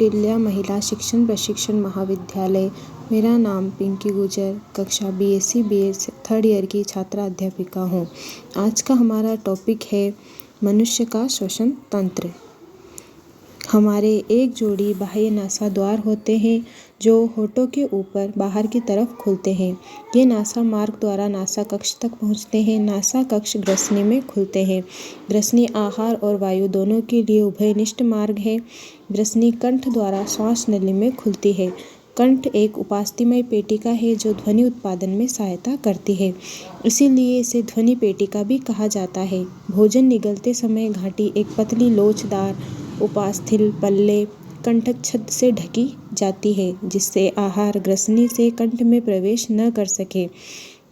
कौटिल्य महिला शिक्षण प्रशिक्षण महाविद्यालय। मेरा नाम पिंकी गुजर, कक्षा BSc BS 3rd ईयर की छात्रा अध्यापिका हूँ। आज का हमारा टॉपिक है मनुष्य का श्वसन तंत्र। हमारे एक जोड़ी बाह्य नासा द्वार होते हैं जो होठों के ऊपर बाहर की तरफ खुलते हैं। ये नासा मार्ग द्वारा नासा कक्ष तक पहुँचते हैं। नासा कक्ष ग्रसनी में खुलते हैं। ग्रसनी आहार और वायु दोनों के लिए उभयनिष्ठ मार्ग है। ग्रसनी कंठ द्वारा श्वास नली में खुलती है। कंठ एक उपास्थीमय पेटिका है जो ध्वनि उत्पादन में सहायता करती है, इसीलिए इसे ध्वनि पेटिका भी कहा जाता है। भोजन निगलते समय घाटी एक पतली लोचदार उपास्थि पल्ले कंठक छद से ढकी जाती है, जिससे आहार ग्रसनी से कंठ में प्रवेश न कर सके।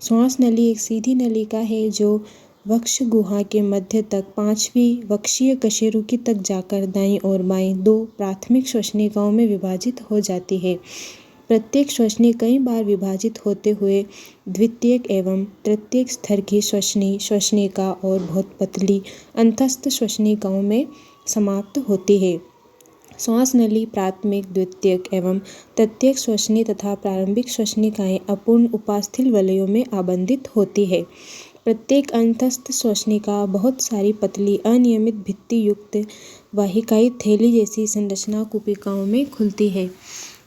श्वास नली एक सीधी नलिका है जो वक्ष गुहा के मध्य तक 5वीं वक्षीय कशेरुकी तक जाकर दाईं और बाईं 2 प्राथमिक श्वसनिकाओं में विभाजित हो जाती है। प्रत्येक श्वसनी कई बार विभाजित होते हुए द्वितीयक एवं तृतीयक स्तर की श्वसनिका और बहुत पतली अंतस्थ श्वसनिकाओं में समाप्त होती है। श्वास नली प्राथमिक, द्वितीयक एवं तृतीयक श्वसनी तथा प्रारंभिक श्वसनिकाएं अपूर्ण उपास्थि वलयों में आबंधित होती है। प्रत्येक अंतस्थ श्वसनिका बहुत सारी पतली अनियमित भित्ति युक्त वाहिकाई थैली जैसी संरचना कुपिकाओं में खुलती है,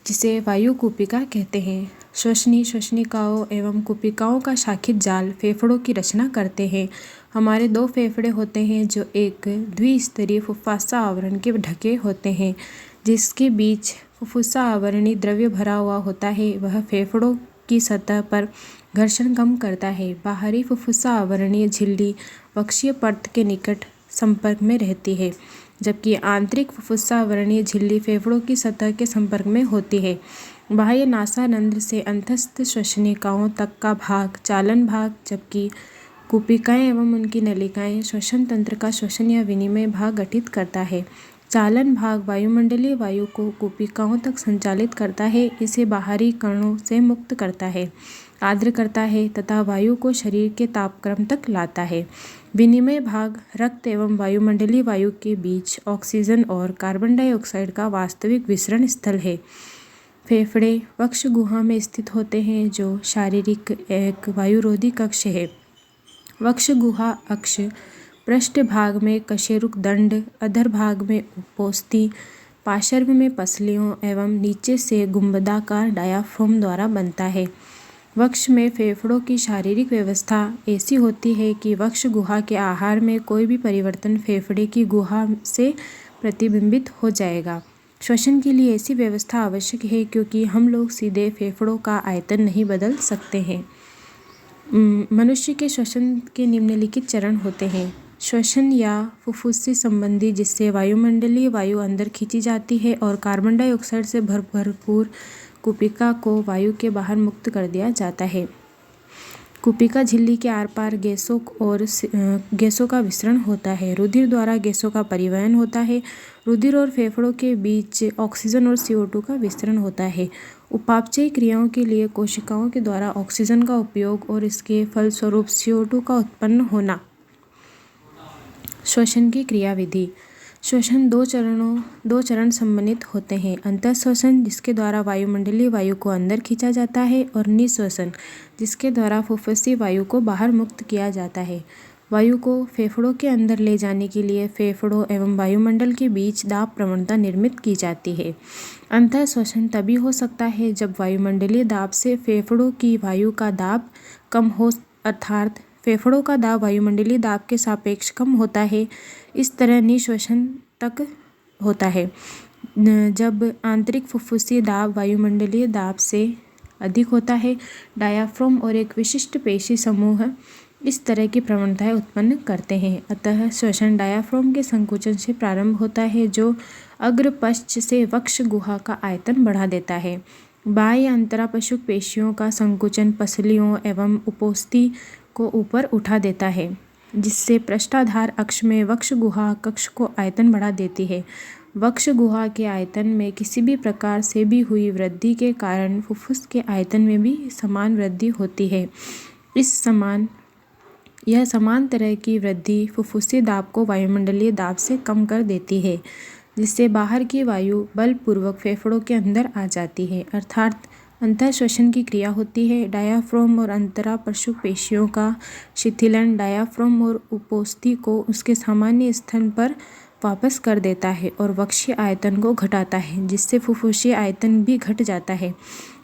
जिसे वायु कुपिका कहते हैं। श्वसनी श्वसनिकाओं एवं कुपिकाओं का शाखित जाल फेफड़ों की रचना करते हैं। हमारे 2 फेफड़े होते हैं जो एक द्विस्तरीय फुफ्फुसा आवरण के ढके होते हैं, जिसके बीच फुफ्फुसा आवरणी द्रव्य भरा हुआ होता है। वह फेफड़ों की सतह पर घर्षण कम करता है। बाहरी फुफ्फुसा आवरणीय झिल्ली वक्षीय पर्त के निकट संपर्क में रहती है, जबकि आंतरिक फुफ्फुसा आवरणीय झिल्ली फेफड़ों की सतह के संपर्क में होती है। बाह्य नासारंध्र से अंतस्थ श्वसनिकाओं तक का भाग चालन भाग, जबकि कुपिकाएं एवं उनकी नलिकाएं श्वसन तंत्र का श्वसन या विनिमय भाग गठित करता है। चालन भाग वायुमंडलीय वायु को कुपिकाओं तक संचालित करता है, इसे बाहरी कणों से मुक्त करता है, आर्द्र करता है तथा वायु को शरीर के तापक्रम तक लाता है। विनिमय भाग रक्त एवं वायुमंडलीय वायु के बीच ऑक्सीजन और कार्बन डाइऑक्साइड का वास्तविक विसरण स्थल है। फेफड़े वक्ष गुहा में स्थित होते हैं जो शारीरिक एक वायुरोधी कक्ष है। वक्ष गुहा अक्ष पृष्ठ भाग में कशेरुक दंड, अधर भाग में उपोस्थि, पार्श्व में पसलियों एवं नीचे से गुंबदाकार डायाफ्राम द्वारा बनता है। वक्ष में फेफड़ों की शारीरिक व्यवस्था ऐसी होती है कि वक्ष गुहा के आहार में कोई भी परिवर्तन फेफड़े की गुहा से प्रतिबिंबित हो जाएगा। श्वसन के लिए ऐसी व्यवस्था आवश्यक है क्योंकि हम लोग सीधे फेफड़ों का आयतन नहीं बदल सकते हैं। मनुष्य के श्वसन के निम्नलिखित चरण होते हैं। श्वसन या फुफ्फुसी संबंधी, जिससे वायुमंडलीय वायु अंदर खींची जाती है और कार्बन डाइऑक्साइड से भरपूर कुपिका को वायु के बाहर मुक्त कर दिया जाता है। कुपिका झिल्ली के आर पार गैसों का विसरण होता है। रुधिर द्वारा गैसों का परिवहन होता है। रुधिर और फेफड़ों के बीच ऑक्सीजन और CO2 का विसरण होता है। उपापचयी क्रियाओं के लिए कोशिकाओं के द्वारा ऑक्सीजन का उपयोग और इसके फलस्वरूप CO2 का उत्पन्न होना। श्वसन की क्रियाविधि। श्वसन 2 चरण सम्मिलित होते हैं। अंतःश्वसन, जिसके द्वारा वायुमंडलीय वायु को अंदर खींचा जाता है, और निःश्वसन, जिसके द्वारा फुफ्फुसी वायु को बाहर मुक्त किया जाता है। वायु को फेफड़ों के अंदर ले जाने के लिए फेफड़ों एवं वायुमंडल के बीच दाब प्रवणता निर्मित की जाती है। अंतःश्वसन तभी हो सकता है जब वायुमंडलीय दाब से फेफड़ों की वायु का दाब कम हो, अर्थात फेफड़ों का दाब वायुमंडलीय दाब के सापेक्ष कम होता है। इस तरह निःश्वसन तक होता है जब आंतरिक फुफ्फुसीय दाब वायुमंडलीय दाब से अधिक होता है। डायाफ्राम और एक विशिष्ट पेशी समूह इस तरह की प्रवणताएं उत्पन्न करते हैं। अतः श्वसन डायाफ्राम के संकुचन से प्रारंभ होता है, जो अग्रपश्च से वक्ष गुहा का आयतन बढ़ा देता है। बाह्य अंतरापशुक पेशियों का संकुचन पसलियों एवं उपोस्थि को ऊपर उठा देता है, जिससे पृष्ठाधार अक्ष में वक्ष गुहा कक्ष को आयतन बढ़ा देती है। वक्ष गुहा के आयतन में किसी भी प्रकार से भी हुई वृद्धि के कारण फुफ्फुस के आयतन में भी समान वृद्धि होती है। यह समान तरह की वृद्धि फुफ्फुसी दाब को वायुमंडलीय दाब से कम कर देती है। जिससे बाहर की वायु बलपूर्वक फेफड़ों के अंदर आ जाती है, अर्थात अंतर श्वसन की क्रिया होती है। डायाफ्राम और अंतरा पशु पेशियों का शिथिलन डायाफ्राम और उपोस्थि को उसके सामान्य स्थान पर वापस कर देता है और वक्षीय आयतन को घटाता है, जिससे फुफ्फुसीय आयतन भी घट जाता है।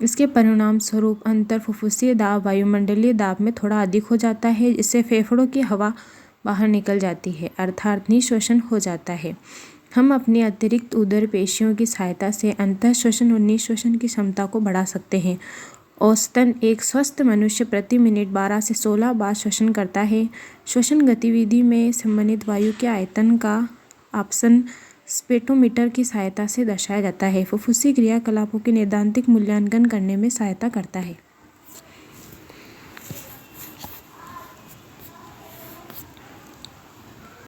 इसके परिणाम स्वरूप अंतर फुफ्फुसीय दाब वायुमंडलीय दाब में थोड़ा अधिक हो जाता है, जिससे फेफड़ों की हवा बाहर निकल जाती है, अर्थात निःश्वसन हो जाता है। हम अपनी अतिरिक्त उदर पेशियों की सहायता से अंतः श्वसन और निःश्वसन की क्षमता को बढ़ा सकते हैं। औसतन एक स्वस्थ मनुष्य प्रति मिनट 12 से 16 बार श्वसन करता है। श्वसन गतिविधि में संबंधित वायु के आयतन का आपसन स्पेक्ट्रोमीटर की सहायता से दर्शाया जाता है। फुफ्फुसी क्रियाकलापों के नैदानिक मूल्यांकन करने में सहायता करता है।